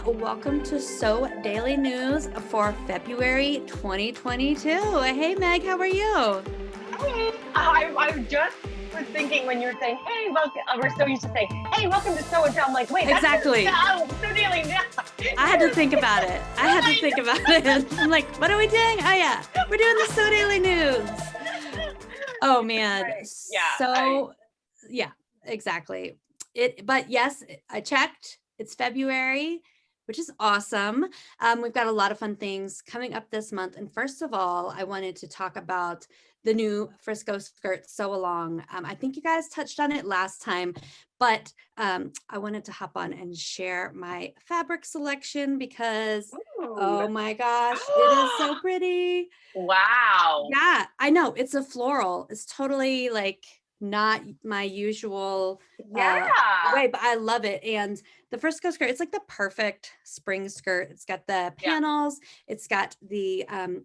welcome to Sew Daily News for February 2022. Hey Meg, how are you? Hey, I just was thinking when you were saying, hey, welcome, we're so used to saying, hey, welcome to Sew and Tell. I'm like, wait, that's Exactly. so Daily News. I had to think about it. I'm like, what are we doing? Oh yeah, we're doing the Sew Daily News. Oh man. Right. Yeah, exactly. But yes, I checked. It's February, which is awesome. We've got a lot of fun things coming up this month. And first of all, I wanted to talk about the new Frisco skirt Sew Along. I think you guys touched on it last time, but I wanted to hop on and share my fabric selection because, oh Ooh. my gosh, it is so pretty. Wow. Yeah, I know. It's a floral. It's totally like not my usual Yeah. way, but I love it. And the Frisco skirt, it's like the perfect spring skirt. It's got the Yeah. panels, it's got the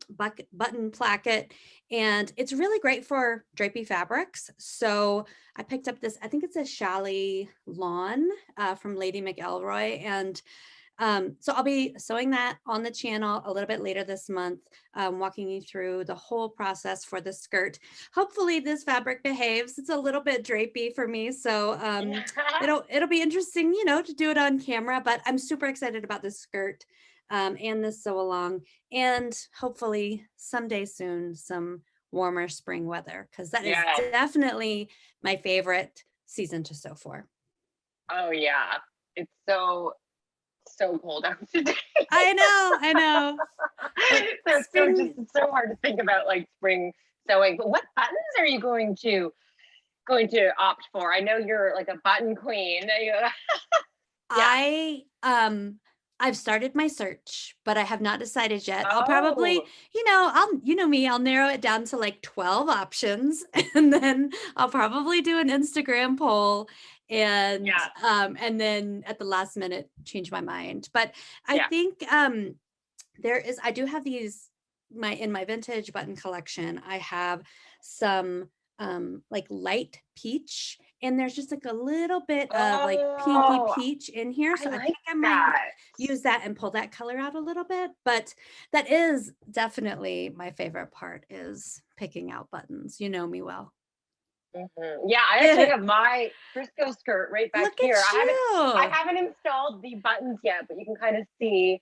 button placket, and it's really great for drapey fabrics. So I picked up this, I think it's a challis lawn from Lady McElroy, and so I'll be sewing that on the channel a little bit later this month, walking you through the whole process for the skirt. Hopefully this fabric behaves. It's a little bit drapey for me, so it'll be interesting, to do it on camera, but I'm super excited about this skirt and this sew along, and hopefully someday soon some warmer spring weather, because that is Yes. definitely my favorite season to sew for. Oh, yeah. It's so cold out today. I know. So it's so hard to think about like spring sewing. But what buttons are you going to opt for? I know you're like a button queen. Yeah. I've started my search, but I have not decided yet. I'll probably, Oh, I'll narrow it down to like 12 options, and then I'll probably do an Instagram poll and yeah, and then at the last minute change my mind. But I yeah. think I do have these in my vintage button collection. I have some like light peach, and there's just like a little bit of like pinky Oh, peach in here. I So I think like I might that. use that and pull that color out a little bit. But that is definitely my favorite part, is picking out buttons. You know me well. Yeah, I actually have my Frisco skirt right back Look here. at I you. haven't installed the buttons yet, but you can kind of see.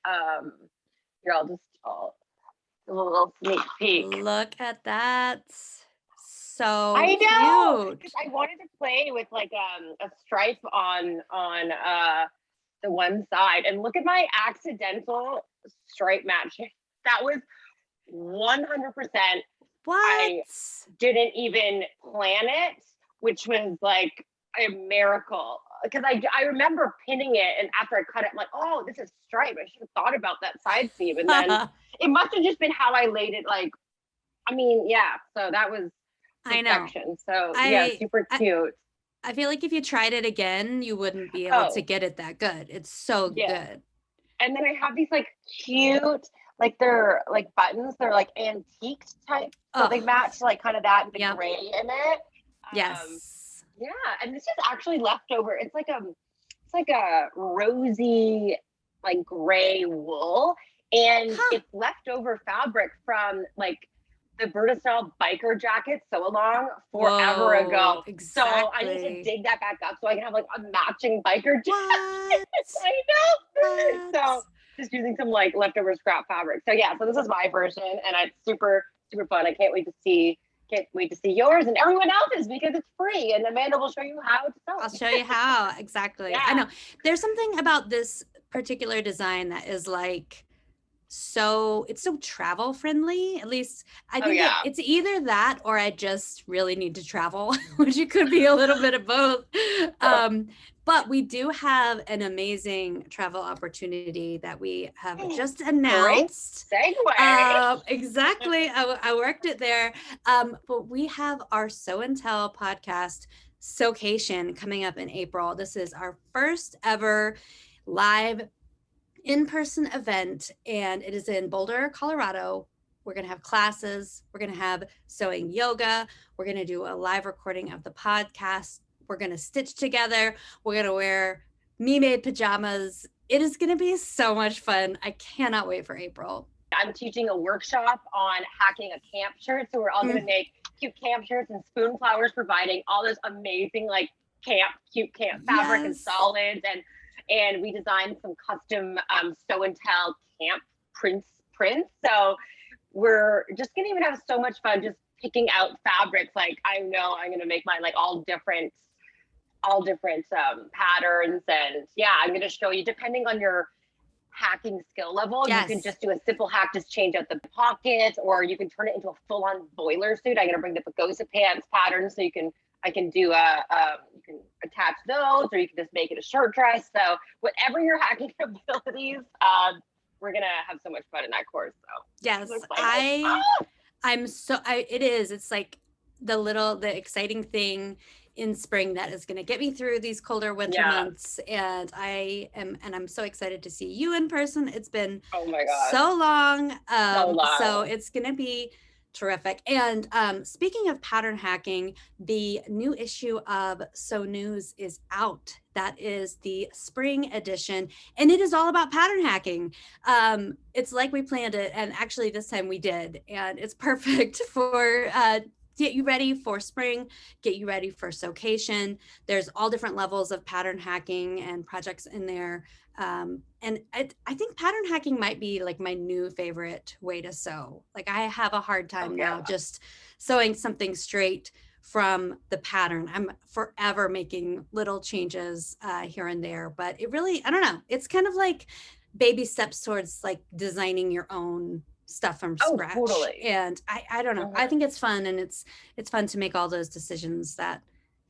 Um, Here, I'll a little sneak peek. Look at that. So I know, because cute. I wanted to play with like a stripe on the one side, and look at my accidental stripe match. That was 100%. What? I didn't even plan it, which was like a miracle. Because I remember pinning it, and after I cut it, I'm like, oh, this is stripe. I should have thought about that side seam. And then it must have just been how I laid it. Like, I mean, yeah. So that was I know. perfection. So yeah, super cute. I feel like if you tried it again, you wouldn't be able to Oh, get it that good. It's so yeah. good. And then I have these like cute, like they're like buttons. They're like antique type. So they match like kind of that and the gray in it. Yes. Yeah, and this is actually leftover. It's like a rosy, like gray wool, and it's leftover fabric from like the Berta style biker jacket sew along forever ago. Exactly. So I need to dig that back up so I can have like a matching biker jacket. What? I know. So just using some like leftover scrap fabric. So yeah, so this is my version, and it's super fun. I can't wait to see yours and everyone else's because it's free, and Amanda will show you how to sew. I'll show you how. Exactly. Yeah. I know. There's something about this particular design that is like it's so travel friendly. At least I think it's either that or I just really need to travel, which it could be a little bit of both. But we do have an amazing travel opportunity that we have just announced. Great segue. Exactly. I worked it there. But we have our Sew and Tell podcast, Sew-cation, coming up in April. This is our first ever live in-person event, and it is in Boulder, Colorado. We're going to have classes. We're going to have sewing yoga. We're going to do a live recording of the podcast. We're going to stitch together. We're going to wear me-made pajamas It is going to be so much fun. I cannot wait for April. I'm teaching a workshop on hacking a camp shirt. So we're all going to Mm. make cute camp shirts, and Spoon Flowers providing all this amazing like cute camp fabric and Yes. solids, and we designed some custom sew and tell camp prints. So we're just going to even have so much fun just picking out fabrics. Like I know I'm going to make mine like all different patterns, and yeah, I'm going to show you depending on your hacking skill level. You can Yes. just do a simple hack, just change out the pockets, or you can turn it into a full-on boiler suit. I'm gonna bring the pagosa pants pattern, so I can do you can attach those, or you can just make it a short dress. So whatever your hacking abilities, we're gonna have so much fun in that course. So Yes. I'm excited. It is. It's like the exciting thing in spring that is going to get me through these colder winter Yeah. months. And I'm so excited to see you in person. It's been Oh my gosh. so long. So So long. it's going to be terrific. And speaking of pattern hacking, the new issue of Sew News is out. That is the spring edition, and it is all about pattern hacking. It's like we planned it, and actually this time we did, and it's perfect for get you ready for spring, get you ready for Sew-cation. There's all different levels of pattern hacking and projects in there. And I think pattern hacking might be like my new favorite way to sew. Like I have a hard Oh time yeah. now just sewing something straight from the pattern. I'm forever making little changes here and there, but it really, I don't know. It's kind of like baby steps towards like designing your own stuff from Oh scratch. totally. And I don't know. I think it's fun, and it's fun to make all those decisions that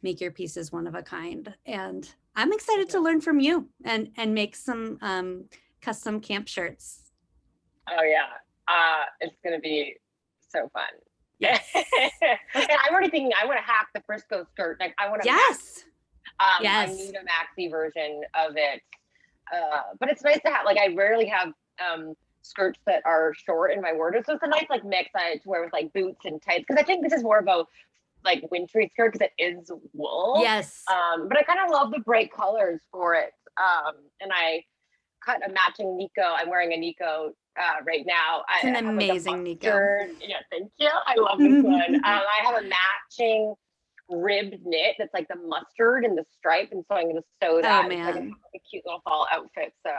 make your pieces one of a kind. And I'm excited to learn from you and make some custom camp shirts. Oh yeah. It's gonna be so fun. Yes. And I'm already thinking I want to hack the Frisco skirt. Like I want to Yes. I Yes. need a maxi version of it. But it's nice to have, like, I rarely have skirts that are short in my wardrobe. So it's a nice like mix to wear with like boots and tights. Cause I think this is more of a like wintry skirt because it is wool. Yes. But I kind of love the bright colors for it. And I cut a matching Nico. I'm wearing a Nico right now. It's an I have amazing like a Nico. mustard. Yeah, thank you. I love this one. I have a matching ribbed knit that's like the mustard and the stripe, and so I'm gonna sew that. Oh It's like man. a cute little fall outfit. So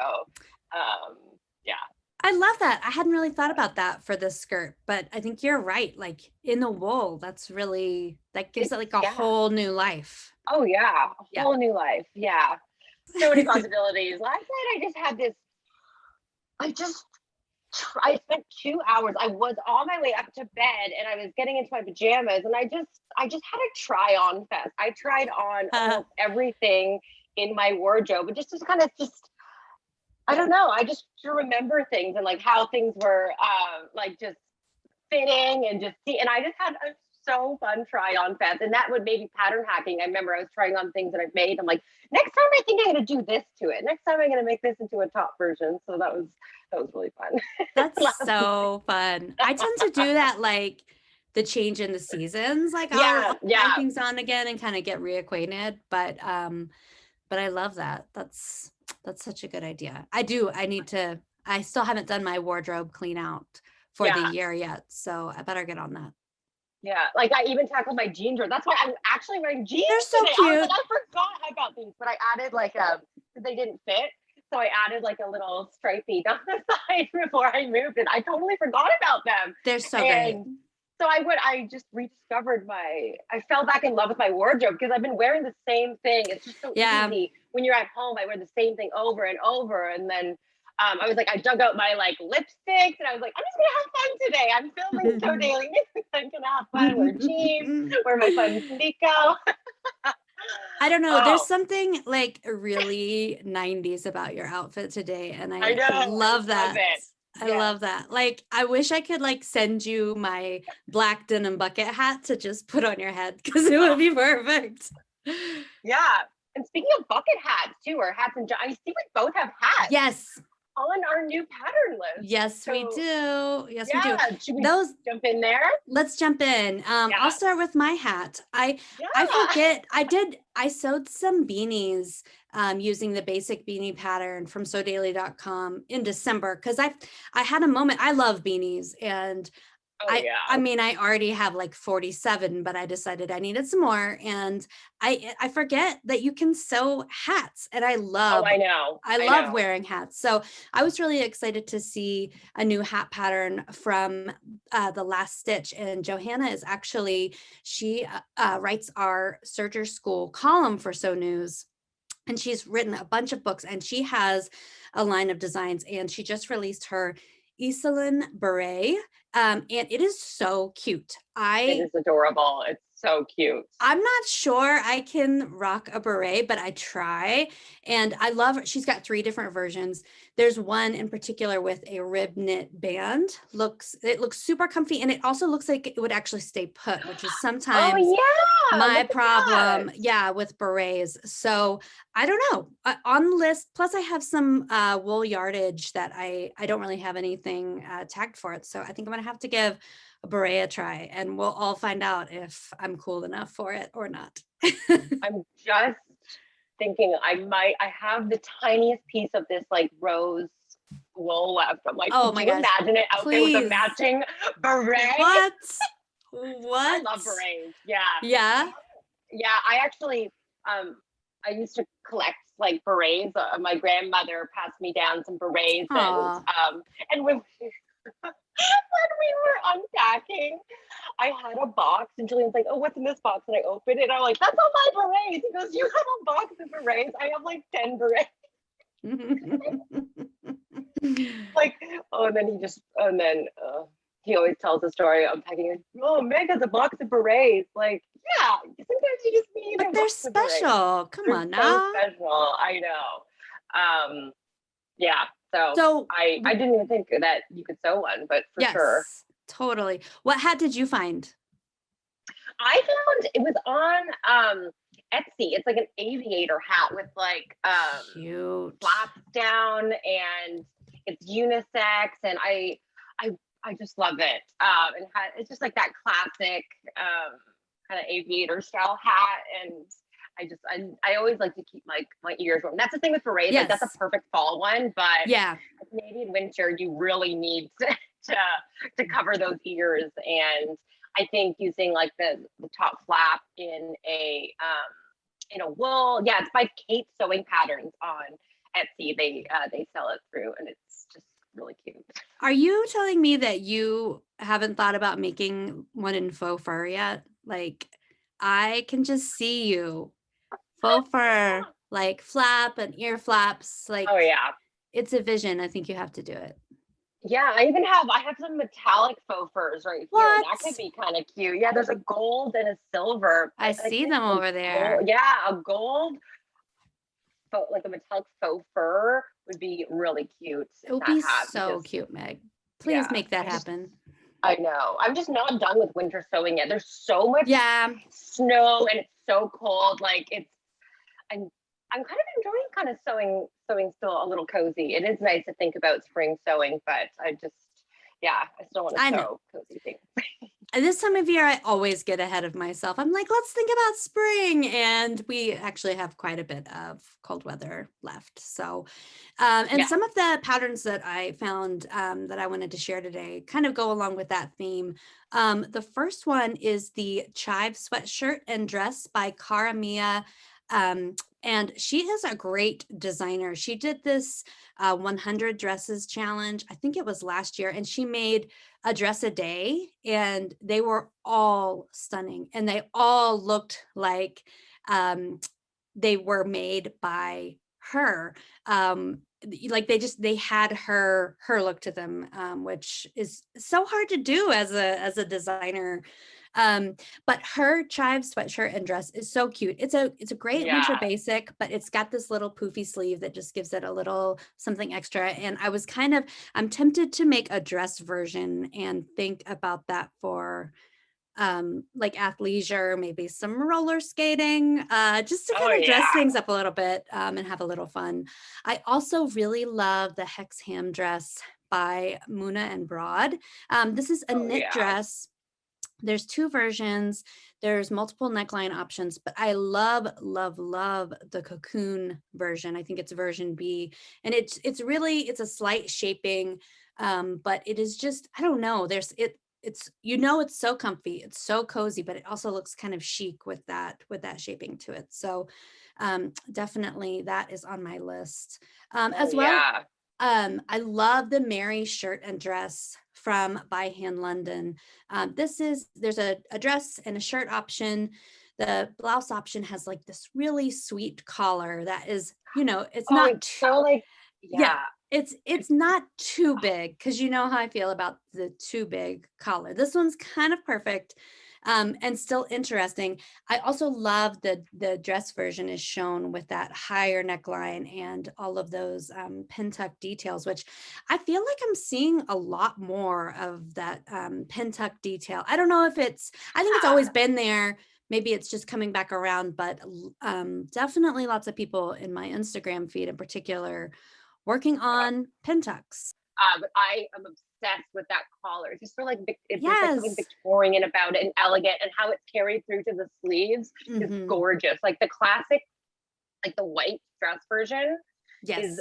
yeah. I love that. I hadn't really thought about that for this skirt, but I think you're right. Like in the wool, that gives it like a whole new life. Oh yeah, a whole new life. Yeah. So many possibilities. Last night I just had this, I spent 2 hours. I was on my way up to bed and I was getting into my pajamas, and I just had a try on fest. I tried on almost everything in my wardrobe, and just kind of I don't know. I just to remember things and like how things were like just fitting and just see. And I just had a so fun try on fest, and that would maybe pattern hacking. I remember I was trying on things that I've made. I'm like, next time I think I'm gonna do this to it. Next time I'm gonna make this into a top version. So that was really fun. That's so fun. I tend to do that, like the change in the seasons. Like I'll try things on again and kind of get reacquainted. But I love that. That's such a good idea. I still haven't done my wardrobe clean out for the year yet. So I better get on that. Yeah, like I even tackled my jean drawer. That's why I'm actually wearing jeans. They're so today. cute. I forgot about these, but I added like they didn't fit. So I added like a little stripey down the side before I moved, and I totally forgot about them. They're so great. So I just rediscovered I fell back in love with my wardrobe because I've been wearing the same thing. It's just so easy. When you're at home, I wear the same thing over and over. And then I was like, I dug out my like lipsticks, and I was like, I'm just gonna have fun today. I'm filming So Daily. I'm gonna have fun, wear jeans, wear my fun Nico. I don't know. There's something like really 90s about your outfit today, and I love that. I love that. Like, I wish I could like send you my black denim bucket hat to just put on your head because it would be perfect. Yeah. And speaking of bucket hats too, or hats and I see we both have hats. Yes. On our new pattern list. Yes, we do. Yes, we do. Should we jump in there? Let's jump in. I'll start with my hat. I forget. I sewed some beanies using the basic beanie pattern from sewdaily.com in December, because I had a moment. I love beanies, and Oh I yeah. mean, I already have like 47, but I decided I needed some more. And I forget that you can sew hats, and Oh, I know. I I love know. wearing hats. So I was really excited to see a new hat pattern from the Last Stitch. And Johanna is actually, she writes our Serger School column for Sew News, and she's written a bunch of books, and she has a line of designs, and she just released her Iselin beret, and it is so cute. It is adorable. It's so cute. I'm not sure I can rock a beret, but I try. And I love her. She's got 3 different versions. There's one in particular with a rib knit band. It looks super comfy, and it also looks like it would actually stay put, which is Oh sometimes yeah, my look at that. problem, yeah, with berets. So I don't know. On the list, plus I have some wool yardage that I don't really have anything tagged for it. So I think I'm gonna have to give a beret a try, and we'll all find out if I'm cool enough for it or not. I'm just thinking I have the tiniest piece of this like rose wool left. I'm like, Oh could my you gosh, imagine it out there with a please. matching beret? What? I What? love berets. Yeah. Yeah. Yeah. I actually, I used to collect like berets. My grandmother passed me down some berets, Aw. and when when we were unpacking, I had a box, and Julian's like, "Oh, what's in this box?" And I opened it, and I'm like, "That's all my berets." He goes, "You have a box of berets? I have like 10 berets." Like, oh, and then he always tells the story of packing. Oh, Meg has a box of berets. Like, yeah, sometimes you just need But a they're box of berets. special. Come They're on so now. special. I know. Yeah. So So, I didn't even think that you could sew one, but for sure. yes, totally. What hat did you find? I found it was on Etsy. It's like an aviator hat with like Cute. flaps down, and it's unisex, and I I just love it. And it's just like that classic kind of aviator style hat, and I always like to keep my ears warm. That's the thing with berets, like that's a Yes. perfect fall one, but Yeah. Canadian winter, you really need to to cover those ears. And I think using like the top flap in a wool, yeah, it's by Kate Sewing Patterns on Etsy. They sell it through, and it's just really cute. Are you telling me that you haven't thought about making one in faux fur yet? Like, I can just see you faux fur, like flap and ear flaps. Like, Oh yeah. it's a vision. I think you have to do it. Yeah, I have some metallic faux furs right here. What? That could be kind of cute. Yeah, there's a gold and a silver. I I see think them a over gold, there. yeah, a gold like a metallic faux fur would be really cute It in will that be hat so because cute, Meg. Please yeah, make that happen. I know. I'm just not done with winter sewing yet. There's so much Yeah, snow and it's so cold. Like I'm I'm kind of enjoying kind of sewing still a little cozy. It is nice to think about spring sewing, but yeah, I still want to I know. sew cozy things. This time of year, I always get ahead of myself. I'm like, let's think about spring. And we actually have quite a bit of cold weather left. So, and Yeah. some of the patterns that I found that I wanted to share today kind of go along with that theme. The first one is the Chive sweatshirt and dress by Cara Mia. And she is a great designer. She did this 100 dresses challenge. I think it was last year, and she made a dress a day, and they were all stunning, and they all looked like they were made by her. Like they had her look to them, which is so hard to do as a designer. But her chive sweatshirt and dress is so cute. It's a great winter Yeah. basic, but it's got this little poofy sleeve that just gives it a little something extra. And I'm tempted to make a dress version and think about that for like athleisure, maybe some roller skating, just to Oh kind of dress yeah. things up a little bit, and have a little fun. I also really love the Hex Ham dress by Muna and Broad. This is a Oh knit yeah. dress There's two versions. There's multiple neckline options, but I love, love, love the cocoon version. I think it's version B, and it's really it's a slight shaping, but it is just I don't know. It's it's so comfy, it's so cozy, but it also looks kind of chic with that shaping to it. So definitely that is on my list. Oh As well, yeah. I love the Mary shirt and dress from By Hand London. There's a dress and a shirt option. The blouse option has like this really sweet collar that is, it's Oh, not it's so like, yeah, yeah. it's not too big because you know how I feel about the too big collar. This one's kind of perfect, and still interesting. I also love the dress version is shown with that higher neckline and all of those pin tuck details, which I feel like I'm seeing a lot more of that pin tuck detail. I don't know if I think it's always been there. Maybe it's just coming back around, but definitely lots of people in my Instagram feed in particular working on pin tucks. But I am obsessed with that collar. Just for like, there's like something Yes. Victorian about it and elegant, and how it's carried through to the sleeves is Hmm. gorgeous. Like the classic, like the white dress version is Yes.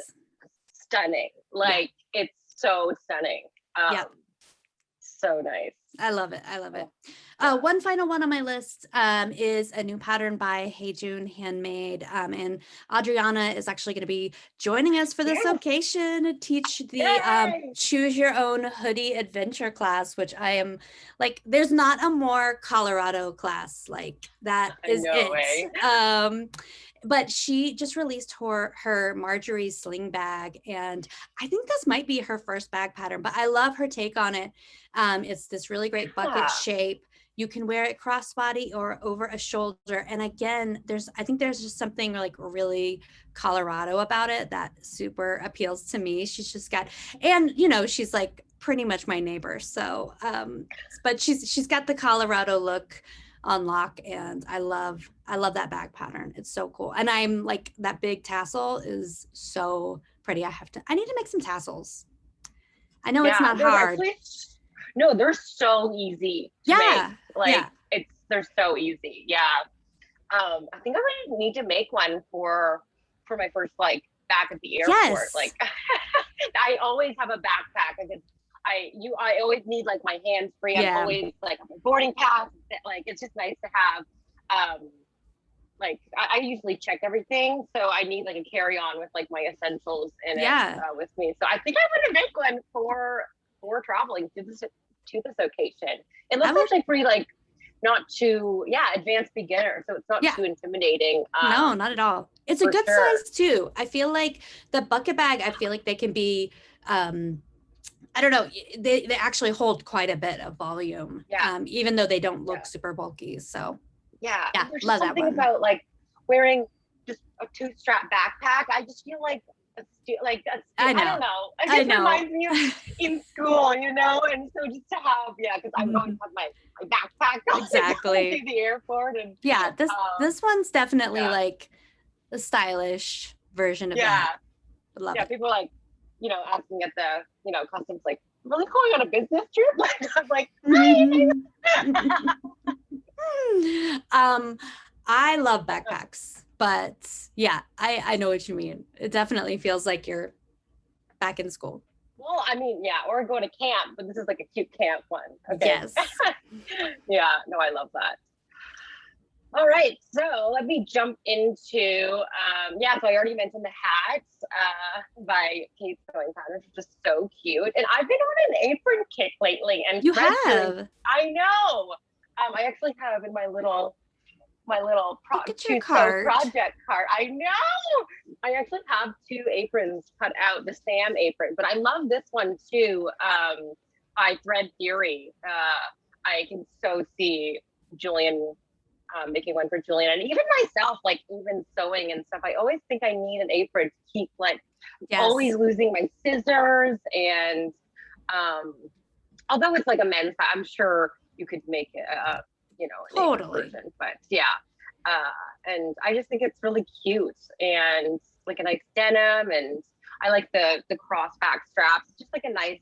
stunning. Yeah. Like it's so stunning. Yeah. So nice. I love it. I love it. Yeah. One final one on my list is a new pattern by Hey June Handmade. And Adriana is actually going to be joining us for the Yes. Sew-cation to teach the Yay. Choose Your Own Hoodie Adventure class, which I am like, there's not a more Colorado class. Like, that I is know, it. eh? But she just released her Marjorie sling bag, and I think this might be her first bag pattern, but I love her take on it. It's this really great bucket Yeah. shape. You can wear it crossbody or over a shoulder. And again, I think there's just something like really Colorado about it that super appeals to me. She's just got, and she's like pretty much my neighbor. So, but she's got the Colorado look on lock, and I love that bag pattern. It's so cool. And I'm like, that big tassel is so pretty. I need to make some tassels. I know it's Yeah. not They're hard. actually, no, they're so easy to make. Yeah. Like Yeah. they're so easy. Yeah. I think I would need to make one for my first like back at the airport. Like Yes. I always have a backpack. I always need like my hands free. I'm Yeah. always like on my boarding pass. Like it's just nice to have. Like I usually check everything, so I need like a carry on with like my essentials in it Yeah. with me. So I think I'm gonna make one for traveling to the Sew-cation. It I looks would, actually pretty like not too advanced beginner, so it's not yeah. too intimidating. No, not at all. It's a For good sure. size too. I feel like the bucket bag, I feel like they can be, I don't know, they actually hold quite a bit of volume, Yeah, even though they don't look yeah, super bulky. So yeah. yeah, And there's just love that something one. about like wearing just a two-strap backpack. I just feel like I I don't know. know. It I just know. reminds me of in school, And so just to have, because I would always Mhm. have my backpack going Exactly. to the airport, and Yeah, this one's definitely yeah, like the stylish version of yeah, that. Love yeah. it. People are like, asking at the, customs, like, really going on a business trip? Like, I'm like, Mhm. um, I love backpacks, but yeah, I know what you mean. It definitely feels like you're back in school. well, I mean, yeah, or go to camp, but this is like a cute camp one. Okay. Yes. Yeah, no, I love that. All right, so let me jump into so I already mentioned the hat by Kate Sewing Patterns, which is just so cute. And I've been on an apron kick lately, and You Fred's really, have. I know. I actually have in my little Look at your to sew cart. project cart. I know. I actually have two aprons cut out, the Sam apron, but I love this one too. By Thread Theory. I can so see Julian making one for Julian, and even myself, like even sewing and stuff. I always think I need an apron to keep like always Yes. losing my scissors, and um, although it's like a men's, I'm sure you could make an apron Totally. version, but yeah. And I just think it's really cute and like a nice denim, and I like the cross back straps. It's just like a nice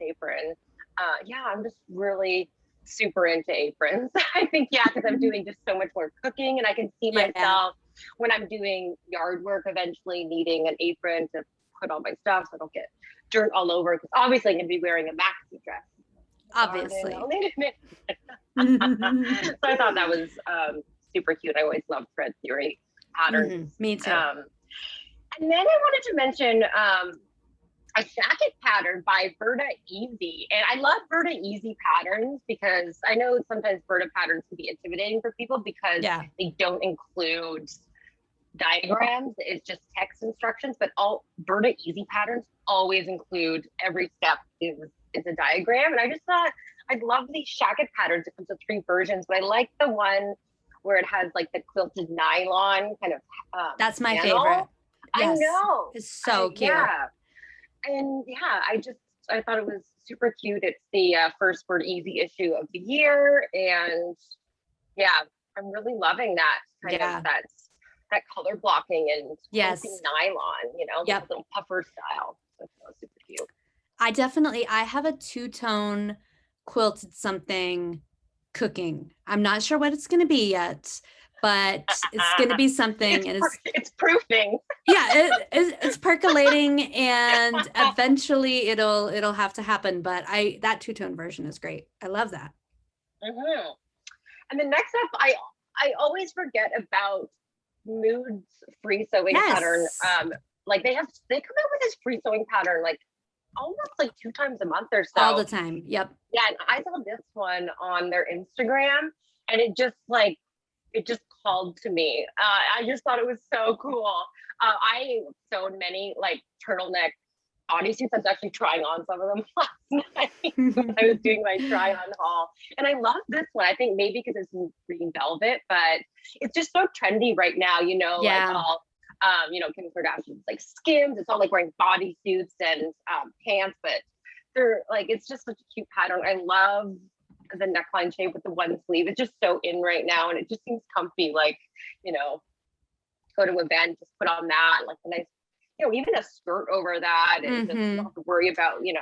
apron. I'm just really super into aprons. I think, yeah, because I'm doing just so much more cooking, and I can see Yeah, myself when I'm doing yard work eventually needing an apron to put all my stuff so I don't get dirt all over. Because obviously I'm going to be wearing a maxi dress. Garden, I'll obviously. need it. Mhm. So I thought that was super cute. I always love thread theory patterns. Me too. Um, and then I wanted to mention a jacket pattern by Berta Easy. And I love Berta Easy patterns because I know sometimes Berta patterns can be intimidating for people because Yeah, they don't include diagrams. It's just text instructions, but all Berta Easy patterns always include every step is a diagram. And I just thought I love these jacket patterns. It comes with 3 versions, but I like the one where it has like the quilted nylon kind of that's my favorite. panel. I Yes, know. it's so cute. Yeah. And yeah, I thought it was super cute. It's the first Word Easy issue of the year, and yeah, I'm really loving that kind of Yeah. that color blocking and quilting Yes. nylon, like a Yep. little puffer style. So that was super cute. I have a two-tone quilted something cooking. I'm not sure what it's going to be yet, but it's going to be something, and It's proofing. yeah, it's percolating, and eventually it'll have to happen. But that two-tone version is great. I love that. Hmm. And then next up, I always forget about Mood's free sewing pattern. Yes, Like they come out with this free sewing pattern like almost like 2 times a month or all the so. time. Yep. Yeah, and I saw this one on their Instagram, and it just called to me. I just thought it was so cool. I sewed many like turtleneck bodysuits. I was actually trying on some of them last night when I was doing my try on haul, and I love this one. I think maybe because it's in green velvet, but it's just so trendy right now. Like Yeah. all. Kim Kardashian's like Skims. It's all like wearing bodysuits and pants, but they're like it's just such a cute pattern. I love the neckline shape with the one sleeve. It's just so in right now, and it just seems comfy. Like you know, go to an event, just put on that, like a nice, even a skirt over that, and just Mm-hmm. don't have to worry about if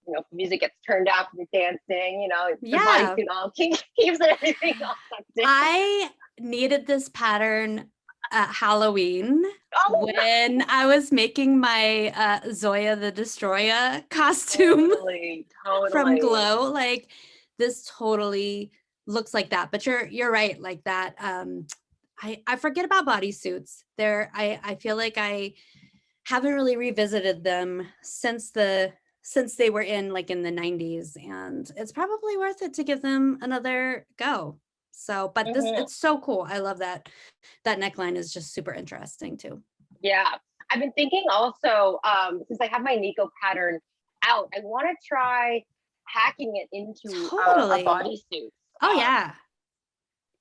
the music gets turned up and you're dancing, the Yeah. bodysuit all keeps everything all tucked in. I needed this pattern at Halloween Oh, when I was making my Zoya the Destroyer costume totally, from totally. Glow. Like this totally looks like that. But you're right, like that. I forget about bodysuits. I feel like I haven't really revisited them since they were in the 90s, and it's probably worth it to give them another go. So, but Hmm. it's so cool. I love that neckline is just super interesting too. Yeah. I've been thinking also, since I have my Nico pattern out, I want to try hacking it into a Totally. bodysuit. Oh yeah.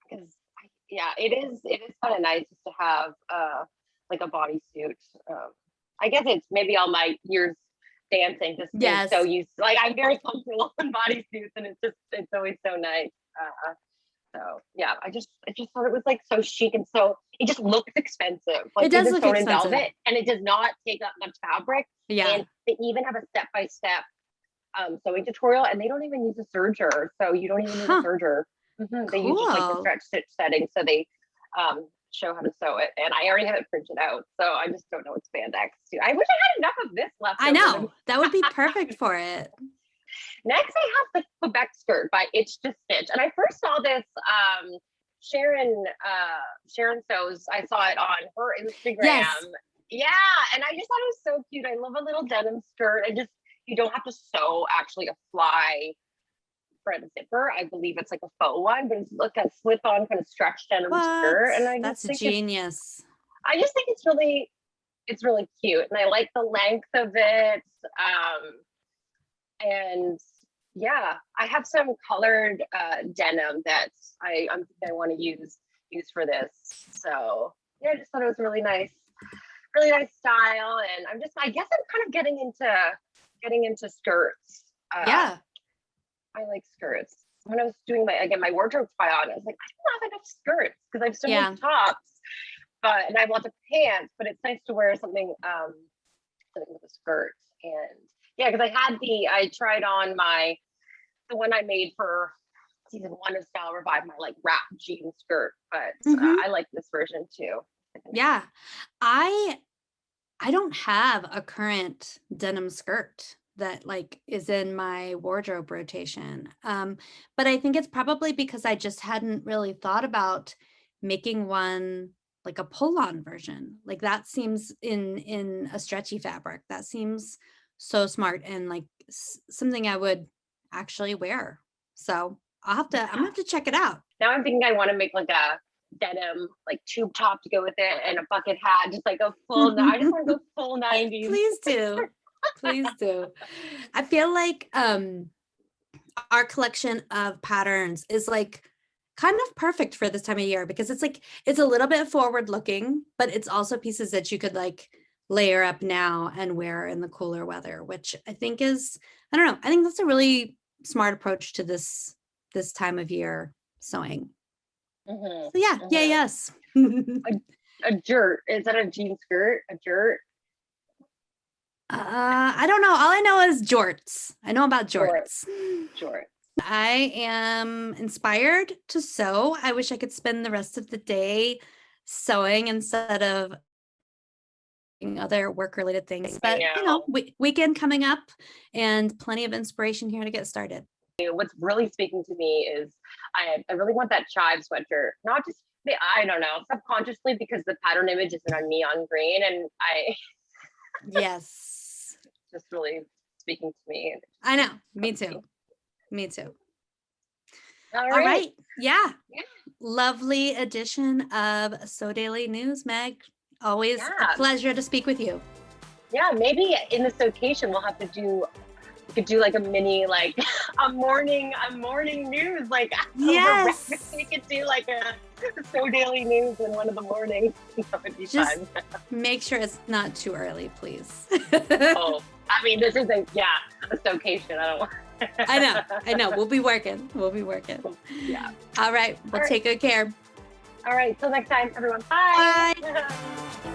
Because yeah, it is kind of nice just to have like a bodysuit. I guess it's maybe all my years dancing just being so Yes. used. Like I'm very comfortable in bodysuits, and it's always so nice. So yeah, I just thought it was like so chic, and so it just looks expensive. It Like does because it's look sewn in expensive. velvet and it does not take up much fabric. Yeah. And they even have a step by step sewing tutorial, and they don't even use a serger, so you don't even need a Huh. serger. They use just like the Cool. stretch stitch setting, so they show how to sew it. And I already have it printed out, so I just don't know what spandex to. I wish I had enough of this left I over to know. That would be perfect for it. Next, I have the Quebec skirt by Itch to Stitch, and I first saw this. Sharon sews. I saw it on her Yes. Instagram. Yeah, and I just thought it was so cute. I love a little denim skirt, and just you don't have to sew actually a fly front zipper. I believe it's like a faux one, but it's like a slip-on kind of stretch denim What? skirt, and That's genius. I just think it's really cute, and I like the length of it. And yeah, I have some colored denim that I want to use for this. So yeah, I just thought it was really nice style, and I guess I'm kind of getting into skirts. Yeah. I like skirts. When I was doing my wardrobe try on, I was like, I don't have enough skirts because I have so Yeah. many tops, and I have lots of pants, but it's nice to wear something with a skirt. And yeah, because I tried on the one I made for season 1 of Style Revive, my like wrap jean skirt, but Mhm. I like this version too. Yeah. I I don't have a current denim skirt that like is in my wardrobe rotation. But I think it's probably because I just hadn't really thought about making one like a pull-on version. Like that seems in a stretchy fabric. That seems so smart and like something I would actually wear. So I'm gonna Yeah. have to check it out. Now I'm thinking I want to make like a denim like tube top to go with it and a bucket hat, just like a full. I just want to go full 90s. Please do. Please do. I feel like our collection of patterns is like kind of perfect for this time of year because it's like it's a little bit forward looking, but it's also pieces that you could like layer up now and wear in the cooler weather, which I think is, I don't know, I think that's a really smart approach to this time of year sewing. Hmm. So yeah, yeah, Hmm. yes. A jurt, is that a jean skirt? A jurt? I don't know. All I know is jorts. I know about Jort. jorts. Jort. I am inspired to sew. I wish I could spend the rest of the day sewing instead of doing other work related things. I But, know. weekend coming up and plenty of inspiration here to get started. What's really speaking to me is I really want that chive sweatshirt. Not just, I don't know, subconsciously because the pattern image is in a neon green, and I Yes. just really speaking to me. I know. Me too. Me too. All All right. right. Yeah. Yeah. Lovely edition of So Daily News, Meg. Always a Yeah. pleasure to speak with you. Yeah. Maybe in the Sew-cation we'll have to do, we could do like a mini, like a morning news, like over breakfast. Yes. We could do like a So Daily News in one of the mornings. That would be Just fun. make sure it's not too early, please. Oh, I mean, this is a Sew-cation. I don't want. I know. We'll be working. We'll be working. Yeah. All right. Well, All right. take good care. All right. Till next time, everyone. Bye. Bye.